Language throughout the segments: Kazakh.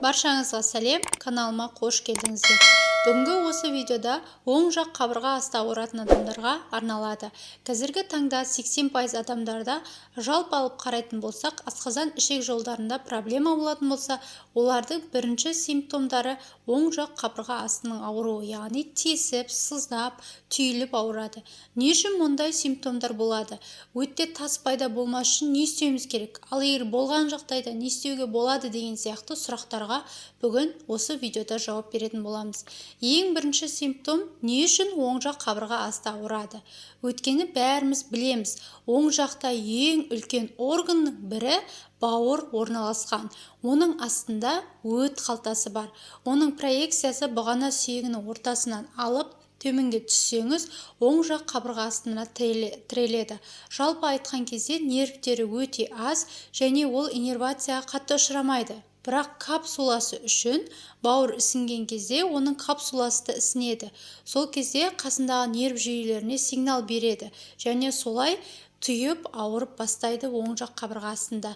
Баршаңызға сәлем, каналыма қош келдіңіздер. Бүгінгі осы видеода оң жақ қабырға асты ауыратын адамдарға арналады. Қазіргі таңда 80% адамдарда жалпы алып қарайтын болсақ, асқазан ішек жолдарында проблема болатын болса, олардың бірінші симптомдары оң жақ қабырға астының ауруы, яғни тесіп, сыздап, түйіліп ауырады. Не үшін мұндай симптомдар болады? Өтте тас пайда болмас үшін не істеуіміз керек? Ал егер болған жағдайда не істеуге болады деген сияқты сұрақтарға бүгін осы видеода жауап беретін боламыз. Ең бірінші симптом не үшін оң жақ қабырға асты ауырады? Өйткені бәріміз білеміз, оң жақта ең үлкен органның бірі бауыр орналасқан. Оның астында өт қалтасы бар. Оның проекциясы бұғана сүйегінің ортасынан алып төменге түссеңіз, оң жақ қабырға астына тіреледі. Жалпы айтқан кезде нервтері өте аз және ол иннервацияға қатты ұшырамайды. Бірақ капсуласы үшін бауыр ісінген кезде оның капсуласы да ісінеді. Сол кезде қасындағы нерв жүйелеріне сигнал береді және солай түйіп ауырып бастайды оң жақ қабырға астында.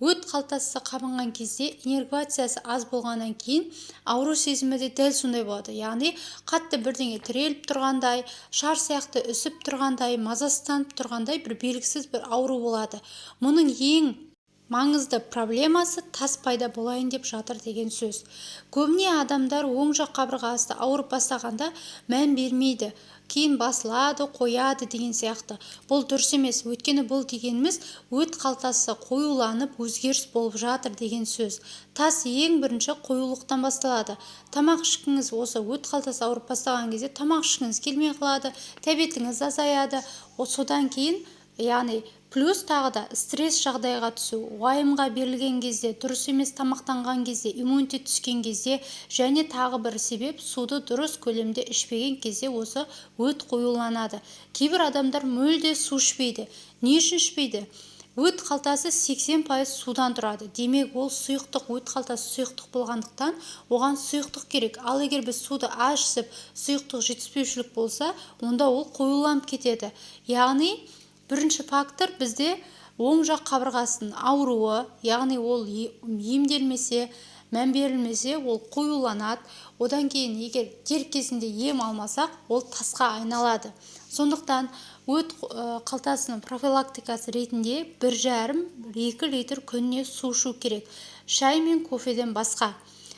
Өт қалтасы қабынған кезде иннервациясы аз болғаннан кейін ауру сезімі де дәл сондай болады. Яғни қатты бірдеңе тіреліп тұрғандай, шар сияқты үсіп тұрғандай, мазасызданып тұрғандай бір белгісіз бір ауру болады. Мұның ең маңызды проблемасы тас пайда болайын деп жатыр деген сөз. Көбіне адамдар оң жақ қабырға асты ауырып бастағанда мән бермейді. Кейін басылады, қояды деген сияқты. Бұл дұрыс емес. Өйткені бұл дегеніміз өт қалтасы қоюланып, өзгеріс болып жатыр деген сөз. Тас ең бірінші қоюлықтан басталады. Тамақ ішкіңіз осы өт қалтасы ауырып бастаған кезде тамақ ішкіңіз келмей қалады, тәбетіңіз азаяды. Содан кейін, яғни плюс тағы да стресс жағдайға түсу, уайымға берілген кезде, дұрыс емес тамақтанған кезде, иммунитет түскен кезде және тағы бір себеп суды дұрыс көлемде ішпеген кезде осы өт қоюланады. Кейбір адамдар мүлде су ішпейді. Не үшін ішпейді? Өт қалтасы 80% судан тұрады. Демек, ол сұйықтық, өт қалтасы сұйықтық болғандықтан оған сұйықтық керек. Ал егер біз суды аз ішіп, сұйықтық жетіспеушілік болса, онда ол қоюланып кетеді. Яғни бірінші фактор бізде оң жақ қабырғасының ауруы, яғни ол емделмесе, мән берілмесе, ол қоюланады. Одан кейін егер дер кезінде ем алмасақ, ол тасқа айналады. Сондықтан өт қалтасының профилактикасы ретінде 1,5-2 литр күніне су ішу керек. Шай мен кофеден басқа.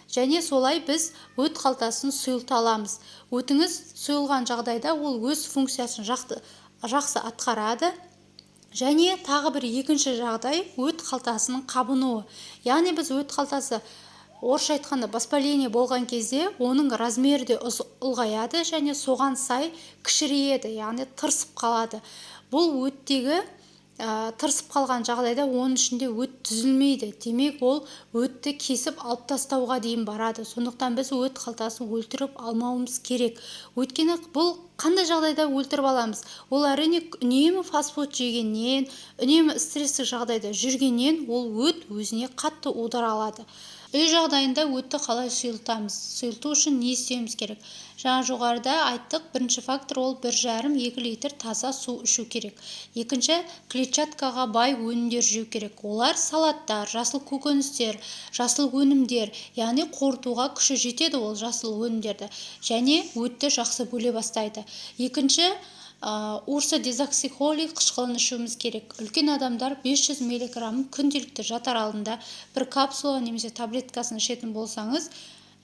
Және солай біз өт қалтасын сұйылта аламыз. Өтіңіз сұйылған жағдайда ол өз функциясын жақсы атқарады. Және тағы бір екінші жағдай өт қалтасының қабынуы. Яғни біз өт қалтасы орысша айтқанда воспаление болған кезде оның размері де ұлғаяды және соған сай кішірейеді, яғни тырысып қалады. Бұл өттегі тырысып қалған жағдайда оның ішінде өт түзілмейді. Демек, ол өтті кесіп алып тастауға дейін барады. Сондықтан біз өт қалтасын өлтіріп алмауымыз керек. Өйткені бұл қандай жағдайда өлтіріп аламыз? Ол әрине үнемі фастфуд жегеннен, үнемі стресстік жағдайда жүргеннен ол өт өзіне қатты удар алады. Үй жағдайында өтті қалай сұйылтамыз? Сұйылту үшін не істеуіміз керек? Жаңа жоғарыда айттық, бірінші фактор ол 1,5-2 литр таза су ішу керек. Екінші, клетчаткаға бай өнімдер жеу керек. Олар салаттар, жасыл көкөністер, жасыл өнімдер, яғни қорытуға күші жетеді ол жасыл өнімдерді. Және өтті жақсы бөле бастайды. Екінші, урсодезоксихолик қышқылын ішуіміз керек. Үлкен адамдар 500 мг күнделікті жатар алдында бір капсула немесе таблеткасын ішетін болсаңыз,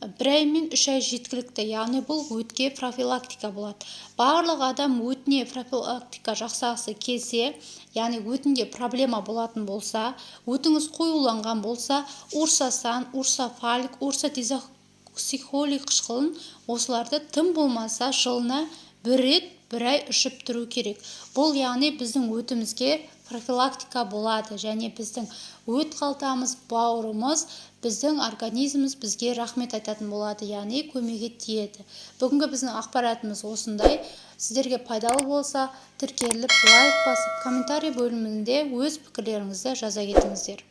1 ай мен 3 ай жеткілікті. Яғни бұл өтке профилактика болады. Барлық адам өтіне профилактика жасағысы келсе, яғни өтінде проблема болатын болса, өтіңіз қоюланған болса, урсасан, урсофалик, урсодезоксихолик қышқылын осыларды тым болмаса жылына 1 рет 1 ай ішіп тұру керек. Бұл яғни біздің өтімізге профилактика болады және біздің өт қалтамыз, бауырымыз, біздің организміміз бізге рахмет айтатын болады, яғни көмегі тиеді. Бүгінгі біздің ақпаратымыз осындай. Сіздерге пайдалы болса, тіркеліп, лайк басып, комментарий бөлімінде өз пікірлеріңізді жаза кетіңіздер.